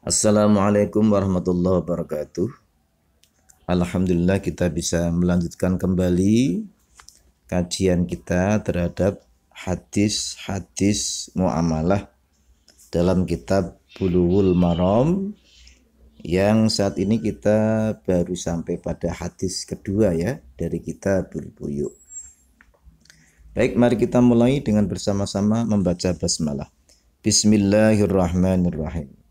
Assalamualaikum warahmatullahi wabarakatuh. Alhamdulillah kita bisa melanjutkan kembali kajian kita terhadap hadis-hadis muamalah dalam kitab Bulughul Maram yang saat ini kita baru sampai pada hadis kedua ya dari kitabul Buyu'. Baik, mari kita mulai dengan bersama-sama membaca basmalah. Bismillahirrahmanirrahim.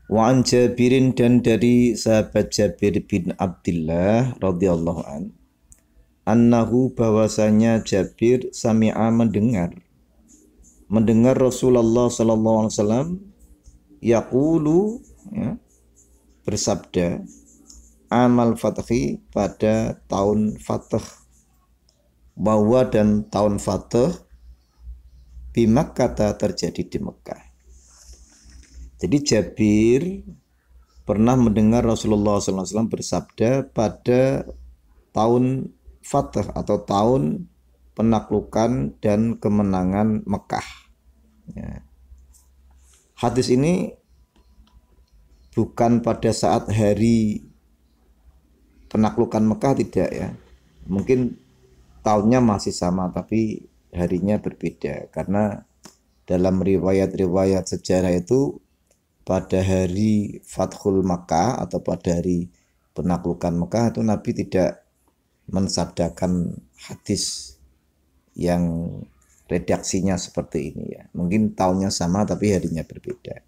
Wa an Jabirin, dan dari sahabat Jabir bin Abdullah radhiyallahu an, annahu, bahwasanya Jabir sami'a mendengar Rasulullah sallallahu alaihi wasallam yaqulu, ya, bersabda, amal fathi, pada tahun Fath, bahwa dan tahun Fath bi Makkah, terjadi di Mekah. Jadi Jabir pernah mendengar Rasulullah SAW bersabda pada tahun Fath atau tahun penaklukan dan kemenangan Mekah. Ya. Hadis ini bukan pada saat hari penaklukan Mekah, tidak ya. Mungkin tahunnya masih sama tapi harinya berbeda, karena dalam riwayat-riwayat sejarah itu pada hari Fathul Makkah atau pada hari penaklukan Mekah itu Nabi tidak mensabdakan hadis yang redaksinya seperti ini ya. Mungkin tahunnya sama tapi harinya berbeda.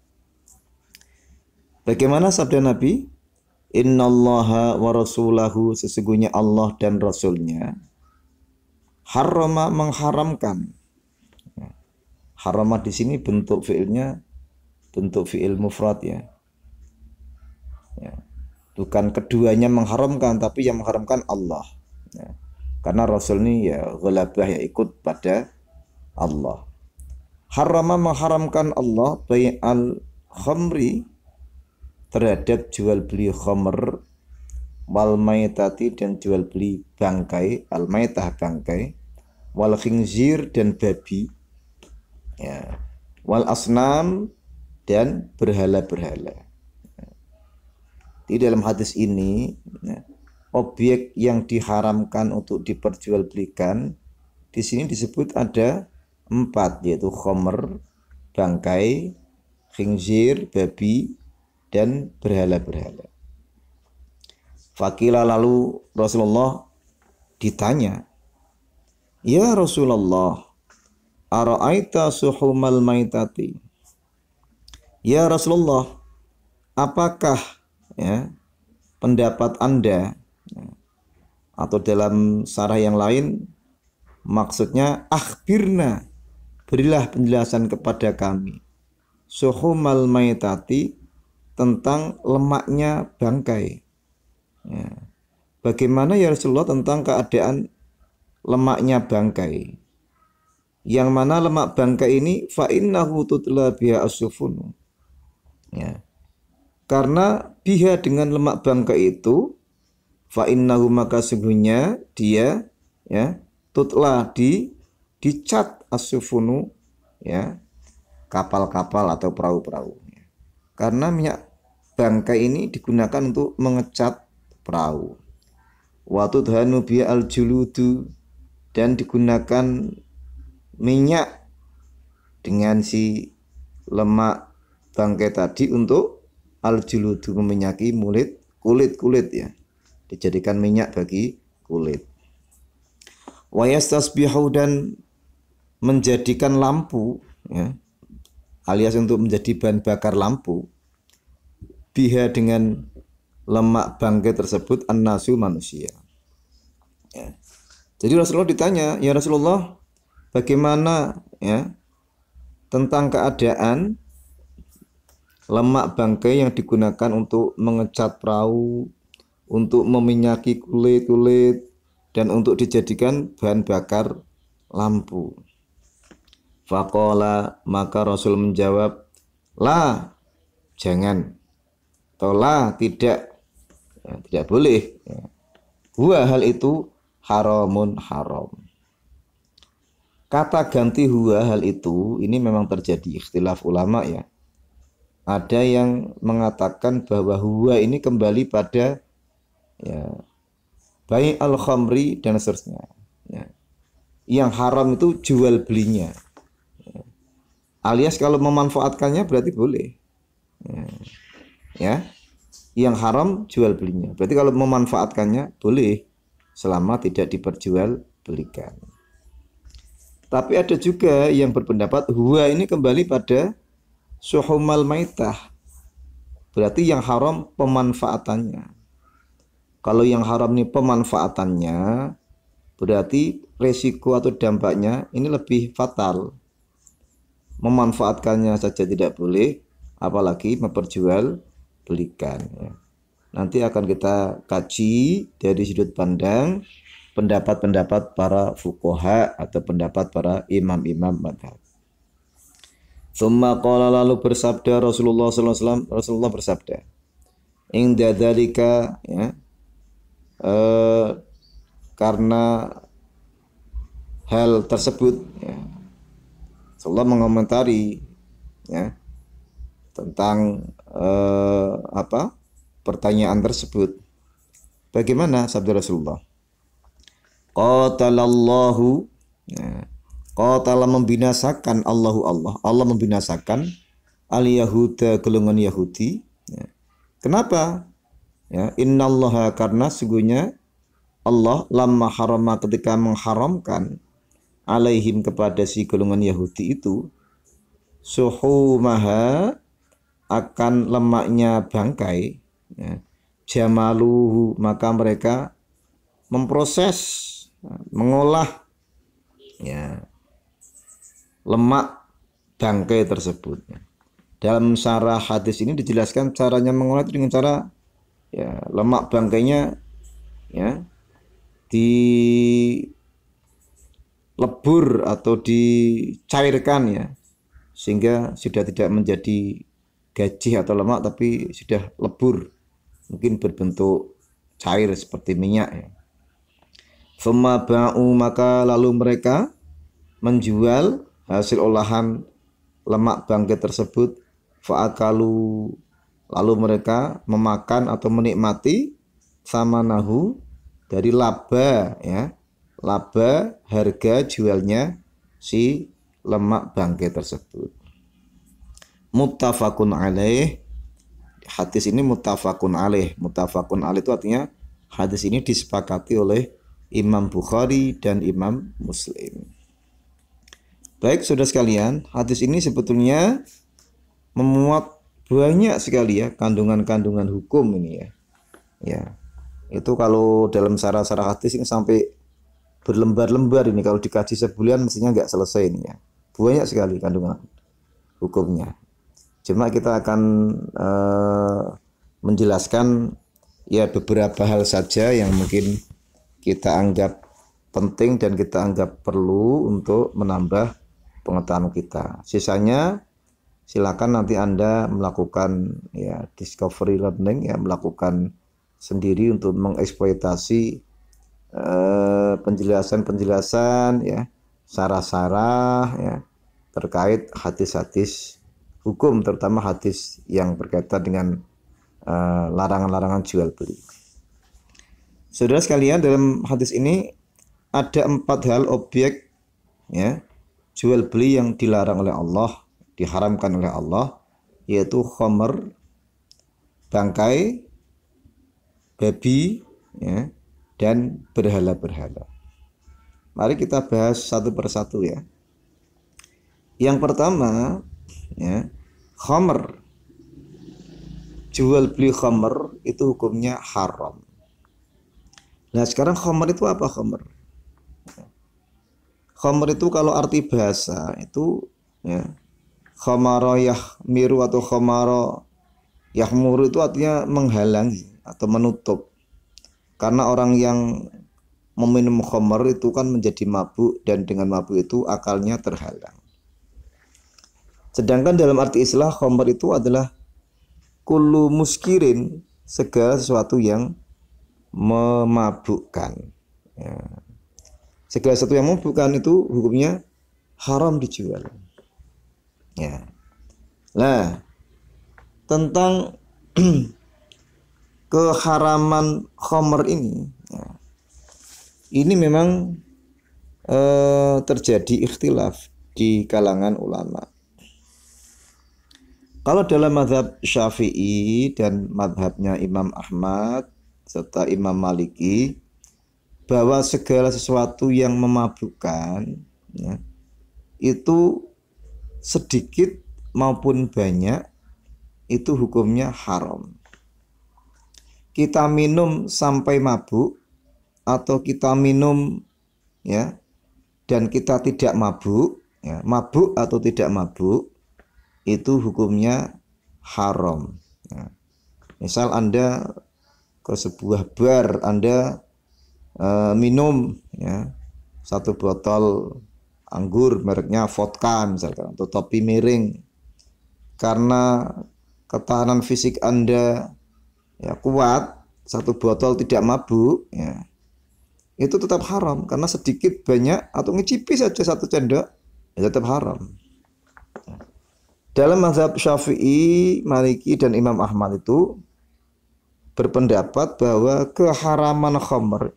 Bagaimana sabda Nabi? Innallaha wa rasulahu, sesungguhnya Allah dan Rasulnya, harrama, mengharamkan. Harrama di sini bentuk fiilnya bentuk fiil mufrad ya. Bukan keduanya mengharamkan, tapi yang mengharamkan Allah ya. Karena Rasul ini ya ghalabah, ya ikut pada Allah. Harama, mengharamkan Allah, bai'al khamri, terhadap jual beli khamr, wal maitati, dan jual beli bangkai, al maitah bangkai, wal khinzir, dan babi ya, wal asnam, dan berhala-berhala. Di dalam hadis ini ya, objek yang diharamkan untuk diperjualbelikan di sini disebut ada 4, yaitu khamr, bangkai, khinzir, babi, dan berhala-berhala. Fakila, lalu Rasulullah ditanya, ya Rasulullah, ara'aita suhumal maitati, ya Rasulullah, apakah ya pendapat Anda ya, atau dalam sarah yang lain maksudnya akhbirna, berilah penjelasan kepada kami, suhumal maitati, tentang lemaknya bangkai ya. Bagaimana ya Rasulullah tentang keadaan lemaknya bangkai? Yang mana lemak bangkai ini fa innahu tutla biha as-sufunu ya. Karena biha, dengan lemak bangkai itu, fa innahu, maka sungguhnya dia ya, tutla, dicat, as-sufunu ya, kapal-kapal atau perahu-perahu ya. Karena minyak bangkai ini digunakan untuk mengecat perahu. Wa tudhanu biha al-juludu, dan digunakan minyak dengan si lemak bangkai tadi untuk al-juludu, meminyaki kulit ya, dijadikan minyak bagi kulit. Wa yastasbihu, dan menjadikan lampu ya, alias untuk menjadi bahan bakar lampu, biha, dengan lemak bangkai tersebut, an-nasu, manusia ya. Jadi Rasulullah ditanya, ya Rasulullah, bagaimana ya tentang keadaan lemak bangkai yang digunakan untuk mengecat perahu, untuk meminyaki kulit, dan untuk dijadikan bahan bakar lampu. Faqala, maka Rasul menjawab, la, jangan, atau la, tidak ya, tidak boleh ya. Huwa, hal itu, haramun, haram. Kata ganti huwa, hal itu, ini memang terjadi ikhtilaf ulama ya. Ada yang mengatakan bahwa huwa ini kembali pada ya, bai al-khamri dan seterusnya. Ya. Yang haram itu jual belinya. Alias kalau memanfaatkannya berarti boleh. Ya. Yang haram jual belinya. Berarti kalau memanfaatkannya boleh selama tidak diperjualbelikan. Tapi ada juga yang berpendapat huwa ini kembali pada suhumal maitah. Berarti yang haram pemanfaatannya. Kalau yang haram ini pemanfaatannya, berarti resiko atau dampaknya ini lebih fatal. Memanfaatkannya saja tidak boleh, apalagi memperjualbelikan. Ya. Nanti akan kita kaji dari sudut pandang pendapat-pendapat para fuqaha atau pendapat para imam-imam madhab. Tsumma qala, lalu bersabda Rasulullah sallallahu alaihi wasallam, Rasulullah bersabda, "Inda dzalika," ya, karena hal tersebut, ya, Rasulullah mengomentari ya tentang pertanyaan tersebut. Bagaimana sabda Rasulullah? Qatalallahu, ya, qatala membinasakan Allah membinasakan al-yahuda golongan Yahudi. Ya. Kenapa? Ya, innallaha, karena sesungguhnya Allah lamma harama, ketika mengharamkan alaihim kepada si golongan Yahudi itu suhumaha, akan lemaknya bangkai, ya, jamaluhu, maka mereka memproses, mengolah ya lemak bangkai tersebut. Dalam syarah hadis ini dijelaskan caranya mengolah itu dengan cara ya lemak bangkainya ya dilebur atau dicairkan ya, sehingga sudah tidak menjadi gajih atau lemak tapi sudah lebur, mungkin berbentuk cair seperti minyak ya. Thumma ba'u, maka lalu mereka menjual hasil olahan lemak bangkai tersebut. Fa'akalu, lalu mereka memakan atau menikmati samanahu, dari laba ya, laba harga jualnya si lemak bangkai tersebut. Muttafaqun alaih, hadis ini muttafaqun alaih. Muttafaqun alaih itu artinya hadis ini disepakati oleh Imam Bukhari dan Imam Muslim. Baik saudara sekalian, hadis ini sebetulnya memuat banyak sekali ya kandungan-kandungan hukum ini ya. Ya. Itu kalau dalam syarah-syarah hadis ini sampai berlembar-lembar ini, kalau dikaji sebulan mestinya nggak selesai ini ya. Banyak sekali kandungan hukumnya. Cuma kita akan menjelaskan ya beberapa hal saja yang mungkin kita anggap penting dan kita anggap perlu untuk menambah pengetahuan kita. Sisanya silakan nanti Anda melakukan ya discovery learning ya, melakukan sendiri untuk mengeksploitasi penjelasan-penjelasan ya, sarah-sarah ya terkait hadis-hadis hukum, terutama hadis yang berkaitan dengan larangan-larangan jual beli. Saudara sekalian, dalam hadis ini ada 4 hal objek ya jual beli yang dilarang oleh Allah, diharamkan oleh Allah, yaitu khamr, bangkai, babi ya, dan berhala-berhala. Mari kita bahas satu persatu ya. Yang pertama ya, khamr, jual beli khamr itu hukumnya haram. Nah sekarang khamr itu apa khamr? Khamr itu kalau arti bahasa itu ya, khamara yahmiru atau khamara yahmuru itu artinya menghalangi atau menutup. Karena orang yang meminum khamr itu kan menjadi mabuk, dan dengan mabuk itu akalnya terhalang. Sedangkan dalam arti istilah khamr itu adalah kullu muskirin, segala sesuatu yang memabukkan ya. Segala sesuatu yang memabukkan itu hukumnya haram dijual ya. Nah tentang keharaman khamr ini, ya, ini memang terjadi ikhtilaf di kalangan ulama. Kalau dalam mazhab Syafi'i dan mazhabnya Imam Ahmad serta Imam Maliki, bahwa segala sesuatu yang memabukkan, ya, itu sedikit maupun banyak itu hukumnya haram. Kita minum sampai mabuk atau kita minum, ya, dan kita tidak mabuk, ya, mabuk atau tidak mabuk, itu hukumnya haram. Ya. Misal Anda ke sebuah bar, Anda minum, ya, satu botol anggur mereknya vodka misalkan, atau topi miring, karena ketahanan fisik Anda, ya, kuat, satu botol tidak mabuk, ya, itu tetap haram karena sedikit banyak atau ngicipi saja satu sendok, ya, tetap haram. Dalam mazhab Syafi'i, Maliki dan Imam Ahmad itu berpendapat bahwa keharaman khamr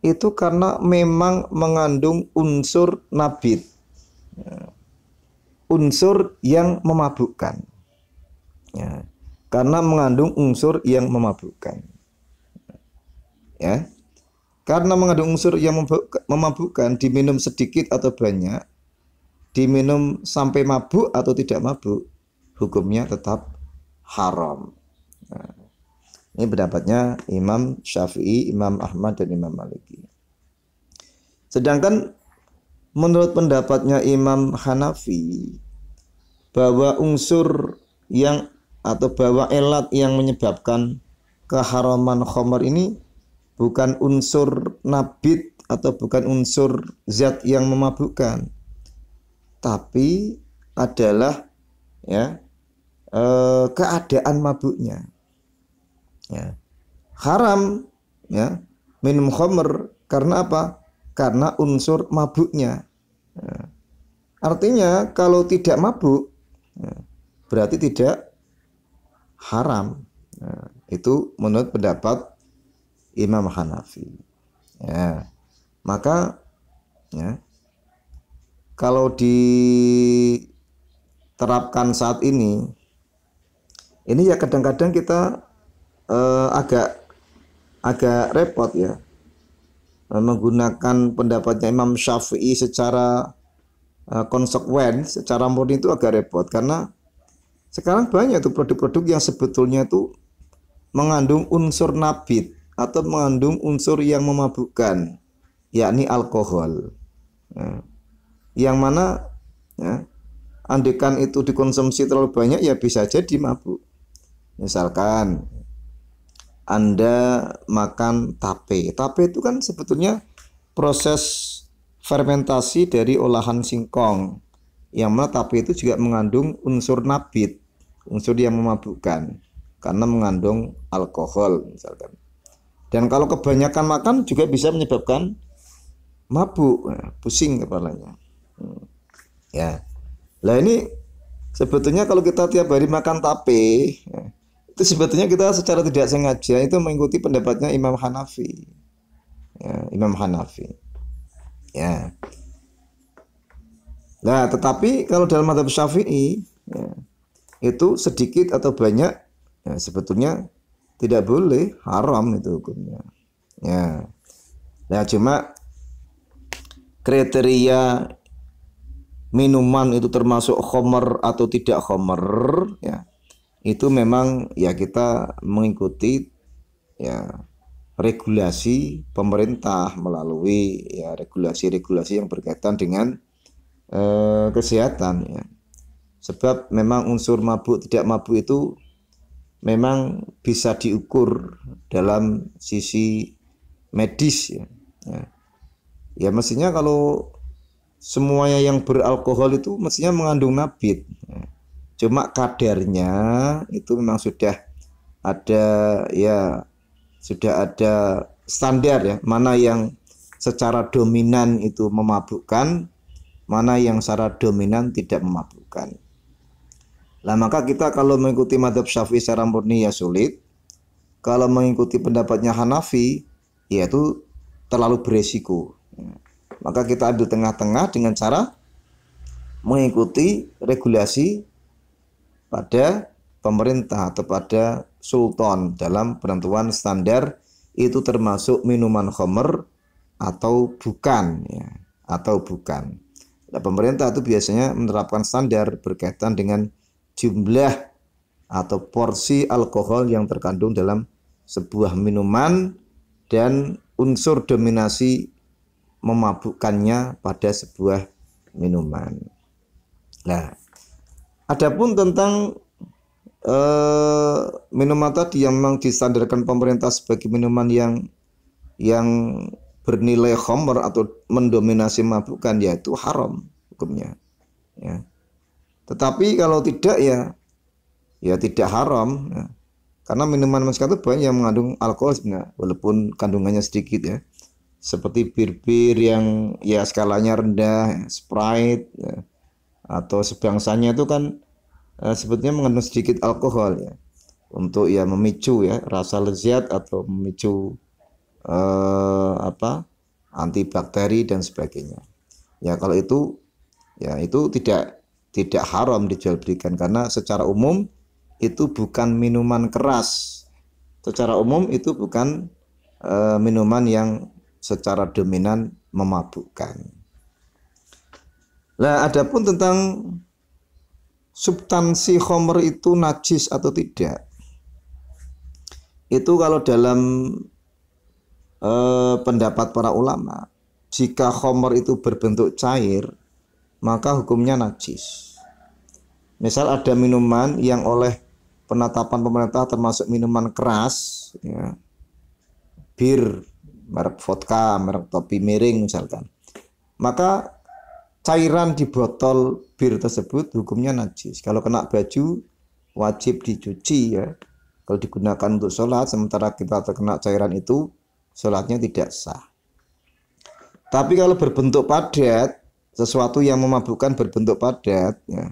itu karena memang mengandung unsur nabit, ya, unsur yang memabukkan, ya, karena mengandung unsur yang memabukkan, ya, karena mengandung unsur yang memabukkan, diminum sedikit atau banyak, diminum sampai mabuk atau tidak mabuk, hukumnya tetap haram. Nah, ini pendapatnya Imam Syafi'i, Imam Ahmad dan Imam Maliki. Sedangkan menurut pendapatnya Imam Hanafi, bahwa unsur yang atau bahwa elat yang menyebabkan keharaman khamr ini bukan unsur nabit atau bukan unsur zat yang memabukkan, tapi adalah, ya, keadaan mabuknya. Ya. Haram, ya, minum khamr karena apa? Karena unsur mabuknya. Ya. Artinya kalau tidak mabuk, ya, berarti tidak haram. Nah, itu menurut pendapat Imam Hanafi. Ya. Maka, ya, kalau diterapkan saat ini ya kadang-kadang kita agak repot, ya, menggunakan pendapatnya Imam Syafi'i secara konsekuen, secara murni itu agak repot karena sekarang banyak tuh produk-produk yang sebetulnya tuh mengandung unsur nabit atau mengandung unsur yang memabukkan, yakni alkohol. Ya. Yang mana, ya, andekan itu dikonsumsi terlalu banyak ya bisa jadi mabuk. Misalkan Anda makan tape. Tape itu kan sebetulnya proses fermentasi dari olahan singkong, yang mana tape itu juga mengandung unsur nabit, unsur yang memabukkan karena mengandung alkohol misalkan. Dan kalau kebanyakan makan juga bisa menyebabkan mabuk, pusing kepalanya. Ya, lah ini sebetulnya kalau kita tiap hari makan tape, ya, itu sebetulnya kita secara tidak sengaja itu mengikuti pendapatnya Imam Hanafi. Ya, Imam Hanafi. Ya. Nah, tetapi kalau dalam mazhab Syafi'i, ya, itu sedikit atau banyak, ya, sebetulnya tidak boleh, haram itu hukumnya. Ya. Nah, cuma kriteria minuman itu termasuk khamr atau tidak khamr, ya, itu memang, ya, kita mengikuti, ya, regulasi pemerintah melalui, ya, regulasi-regulasi yang berkaitan dengan kesehatan, ya. Sebab memang unsur mabuk tidak mabuk itu memang bisa diukur dalam sisi medis, ya. Ya, ya, mestinya kalau semuanya yang beralkohol itu mestinya mengandung nabit, ya. Cuma kadarnya itu memang sudah ada, ya, sudah ada standar, ya, mana yang secara dominan itu memabukkan, mana yang secara dominan tidak memabukkan. Lah maka kita kalau mengikuti mazhab Syafi'i secara murni ya sulit. Kalau mengikuti pendapatnya Hanafi, ya itu terlalu beresiko. Maka kita ambil tengah-tengah dengan cara mengikuti regulasi pada pemerintah atau pada sultan dalam penentuan standar itu termasuk minuman khamr atau bukan, ya, atau bukan. Nah, pemerintah itu biasanya menerapkan standar berkaitan dengan jumlah atau porsi alkohol yang terkandung dalam sebuah minuman dan unsur dominasi memabukkannya pada sebuah minuman. Nah, adapun tentang minuman tadi yang memang distandarkan pemerintah sebagai minuman yang bernilai khamr atau mendominasi memabukkan, yaitu haram hukumnya. Ya. Tetapi kalau tidak ya tidak haram, ya. Karena minuman sekarang itu banyak yang mengandung alkohol sebenarnya, walaupun kandungannya sedikit ya. Seperti bir-bir yang ya skalanya rendah, Sprite ya, atau sebangsanya itu kan sebetulnya mengandung sedikit alkohol ya, untuk ya memicu ya rasa lezat atau memicu antibakteri dan sebagainya. Ya kalau itu ya itu tidak haram dijual belikan, karena secara umum itu bukan minuman keras. Secara umum itu bukan minuman yang secara dominan memabukkan. Nah, adapun tentang substansi khamr itu najis atau tidak, itu kalau dalam pendapat para ulama, jika khamr itu berbentuk cair, maka hukumnya najis. Misal ada minuman yang oleh penetapan pemerintah termasuk minuman keras, ya, bir, merek vodka, merek topi miring misalkan, maka cairan di botol bir tersebut hukumnya najis. Kalau kena baju wajib dicuci ya. Kalau digunakan untuk sholat, sementara kita terkena cairan itu, sholatnya tidak sah. Tapi kalau berbentuk padat, sesuatu yang memabukkan berbentuk padat, ya,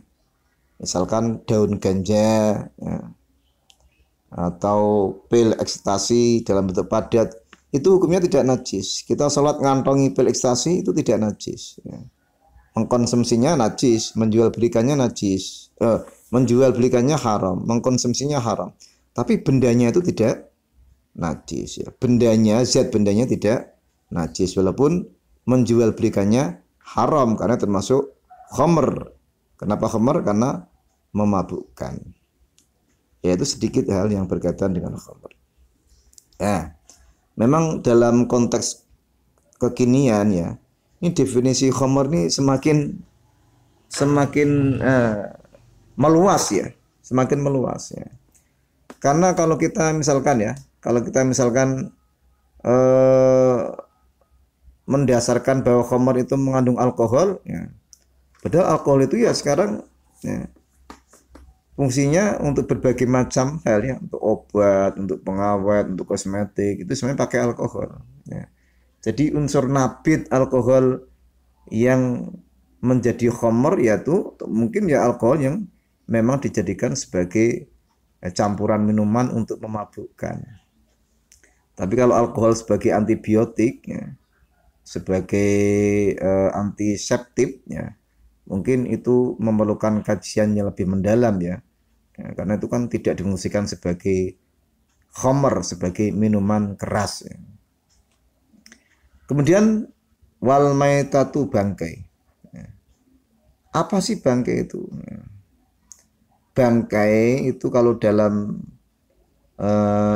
misalkan daun ganja ya, atau pil ekstasi dalam bentuk padat, itu hukumnya tidak najis. Kita sholat ngantongi pil ekstasi itu tidak najis ya. Mengkonsumsinya najis, menjual belikannya najis, menjual belikannya haram, mengkonsumsinya haram. Tapi bendanya itu tidak najis ya. Zat bendanya tidak najis, walaupun menjual belikannya haram karena termasuk khamr. Kenapa khamr? Karena memabukkan. Ya, itu sedikit hal yang berkaitan dengan khamr. Ya, memang dalam konteks kekinian ya, ini definisi khamr ini semakin meluas ya, semakin meluas ya. Karena kalau kita misalkan mendasarkan bahwa khamr itu mengandung alkohol ya, padahal alkohol itu ya sekarang ya, fungsinya untuk berbagai macam hal ya, untuk obat, untuk pengawet, untuk kosmetik, itu sebenarnya pakai alkohol ya. Jadi unsur nabit alkohol yang menjadi khamr yaitu mungkin ya alkohol yang memang dijadikan sebagai campuran minuman untuk memabukkan. Tapi kalau alkohol sebagai antibiotik ya, sebagai antiseptik ya, mungkin itu memerlukan kajian yang lebih mendalam ya. Ya, karena itu kan tidak difungsikan sebagai khamr, sebagai minuman keras ya. Kemudian wal maitatu, bangkai. Apa sih bangkai itu? Bangkai itu kalau dalam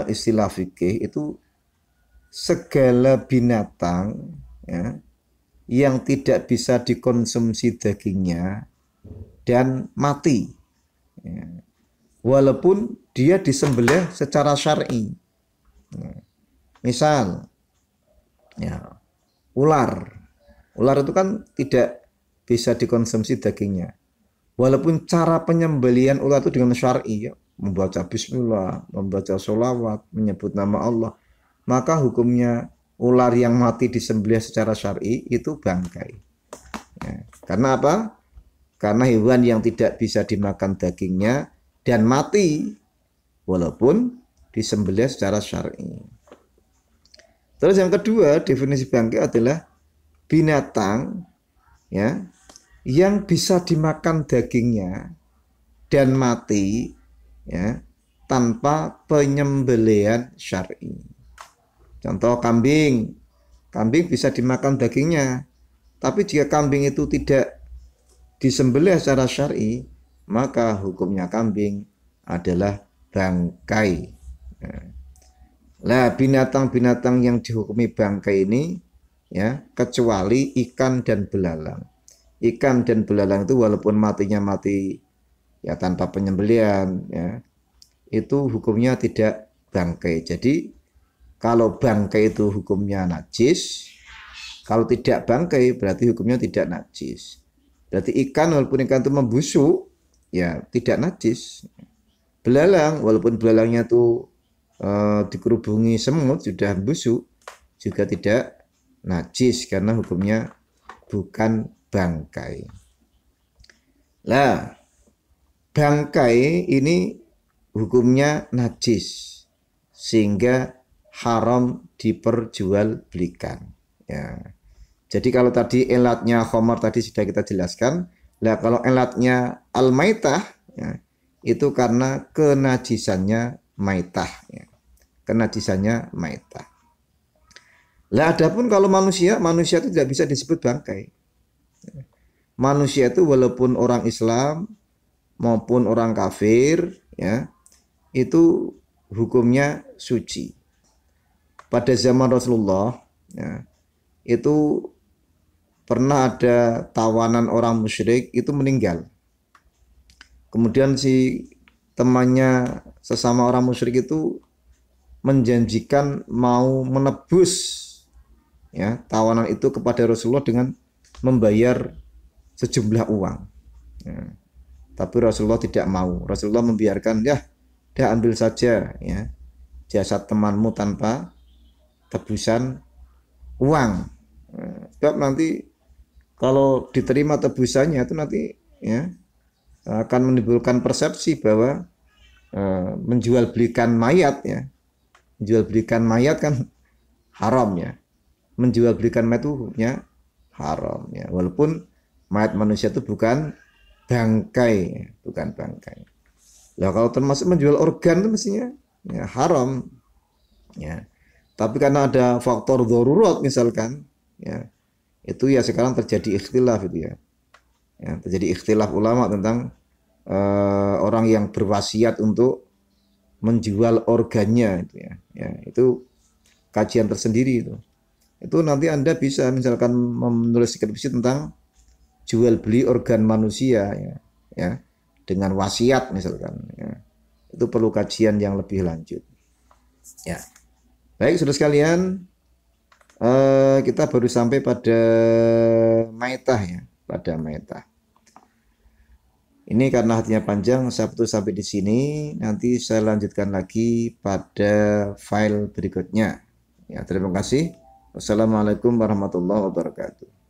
istilah fikih itu segala binatang ya, yang tidak bisa dikonsumsi dagingnya dan mati ya, walaupun dia disembelih secara syar'i. Misal ya, ular itu kan tidak bisa dikonsumsi dagingnya, walaupun cara penyembelihan ular itu dengan syar'i ya, membaca bismillah, membaca sholawat, menyebut nama Allah, maka hukumnya ular yang mati disembelih secara syar'i itu bangkai ya. Karena apa? karena hewan yang tidak bisa dimakan dagingnya dan mati walaupun disembelih secara syar'i. Terus yang kedua, definisi bangkai adalah binatang ya yang bisa dimakan dagingnya dan mati ya tanpa penyembelihan syar'i. Contoh kambing. Kambing bisa dimakan dagingnya, tapi jika kambing itu tidak disembelih secara syar'i, maka hukumnya kambing adalah bangkai. Nah, binatang-binatang yang dihukumi bangkai ini ya, kecuali ikan dan belalang. Ikan dan belalang itu walaupun matinya mati ya tanpa penyembelihan ya, itu hukumnya tidak bangkai. Jadi kalau bangkai itu hukumnya najis, kalau tidak bangkai berarti hukumnya tidak najis. Berarti ikan walaupun ikan itu membusuk ya tidak najis. Belalang walaupun belalangnya itu dikerubungi semut sudah busuk juga tidak najis karena hukumnya bukan bangkai. Lah, bangkai ini hukumnya najis sehingga haram diperjualbelikan. Ya. Jadi kalau tadi elatnya khamar tadi sudah kita jelaskan. Lah kalau elatnya al-maitah ya, itu karena kenajisannya maitah. Ya. Kenajisannya maitah. Lah adapun kalau manusia itu tidak bisa disebut bangkai. Manusia itu walaupun orang Islam maupun orang kafir ya, itu hukumnya suci. Pada zaman Rasulullah ya, itu pernah ada tawanan orang musyrik itu meninggal. Kemudian si temannya sesama orang musyrik itu menjanjikan mau menebus ya tawanan itu kepada Rasulullah dengan membayar sejumlah uang. Ya. Tapi Rasulullah tidak mau. Rasulullah membiarkan, ya, dah ambil saja ya jasad temanmu tanpa tebusan uang. Sebab nanti kalau diterima tebusannya itu nanti ya akan menimbulkan persepsi bahwa menjual belikan mayat ya. Menjual belikan mayat kan haram ya. Menjual belikan mayat itu hukumnya haram ya. Walaupun mayat manusia itu bukan bangkai, bukan bangkai. Lah kalau termasuk menjual organ itu mestinya ya haram ya. Tapi karena ada faktor darurat misalkan ya, itu ya sekarang terjadi ikhtilaf itu ya. Ya terjadi ikhtilaf ulama tentang orang yang berwasiat untuk menjual organnya itu ya. Ya, itu kajian tersendiri itu. Itu nanti Anda bisa misalkan menulis skripsi tentang jual beli organ manusia ya, ya dengan wasiat misalkan ya. Itu perlu kajian yang lebih lanjut. Ya. Baik, saudara sekalian, kita baru sampai pada maitah ya, pada maitah. Ini karena hatinya panjang, saya putus sampai di sini. Nanti saya lanjutkan lagi pada file berikutnya. Ya, terima kasih. Wassalamualaikum warahmatullahi wabarakatuh.